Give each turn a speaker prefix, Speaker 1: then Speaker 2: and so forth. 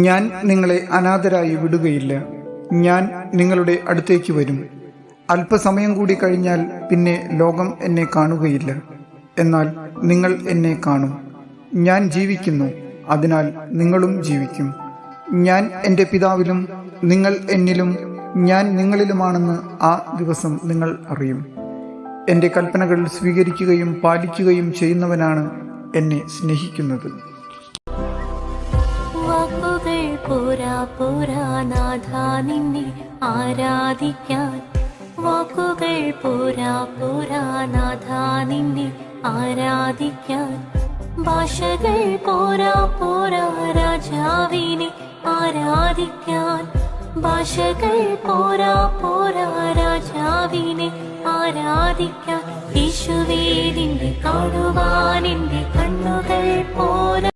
Speaker 1: ഞാൻ നിങ്ങളെ അനാഥരായി വിടുകയില്ല. ഞാൻ നിങ്ങളുടെ അടുത്തേക്ക് വരും. അല്പസമയം കൂടി കഴിഞ്ഞാൽ പിന്നെ ലോകം എന്നെ കാണുകയില്ല, എന്നാൽ നിങ്ങൾ എന്നെ കാണും. ഞാൻ ജീവിക്കുന്നു, അതിനാൽ നിങ്ങളും ജീവിക്കും. ഞാൻ എൻ്റെ പിതാവിലും നിങ്ങൾ എന്നിലും ഞാൻ നിങ്ങളിലുമാണെന്ന് ആ ദിവസം നിങ്ങൾ അറിയും. എൻ്റെ കൽപ്പനകൾ സ്വീകരിക്കുകയും പാലിക്കുകയും ചെയ്യുന്നവനാണ് എന്നെ സ്നേഹിക്കുന്നത്.
Speaker 2: വാക്കുകൾ പോരാ പോരാ നാഥാ നിന്നെ ആരാധിക്കാൻ. വാക്കുകൾ പോരാ പോരാ നാഥാ നിന്നെ ആരാധിക്കാൻ. ഭാഷകൾ പോരാ പോരാ രാജാവിനെ ആരാധിക്കാൻ. ഭാഷകൾ പോരാ പോരാ രാജാവിനെ ആരാധിക്കാൻ. യേശുവേ നിന്നെ കാണുവാൻ എൻ്റെ കണ്ണുകൾ പോരാ.